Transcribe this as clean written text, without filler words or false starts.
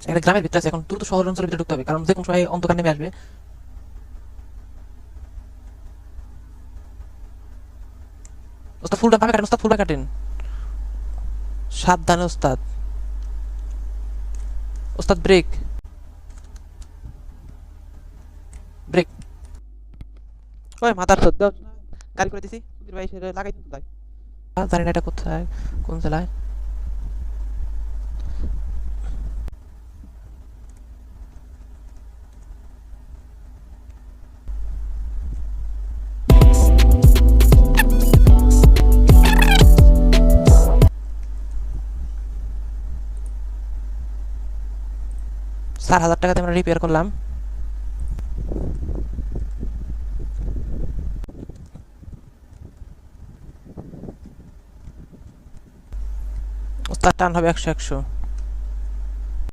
একটা গ্রামের ভিতরে আছে, এখন দ্রুত শহর অঞ্চলের ভিতরে ঢুকতে হবে, কারণ যে কোনো সময় অন্ধকার নেমে আসবে। ওস্তাদ ফুলটা পাবে কাটেন, ওস্তাদ ফুলটা কাটেন, সাবধানে ওস্তাদ। ওস্তাদ ব্রেক, ব্রেক। ওই মাথার তো দাও, গাড়ি করে দিছি সুধীর ভাই, সেটা লাগাই দিতে দেয়। জানি না এটা কোথায়, কোন জেলায়। ৳4,000 আমরা রিপেয়ার করলাম। ওস্তাদ টান হবে 100 100।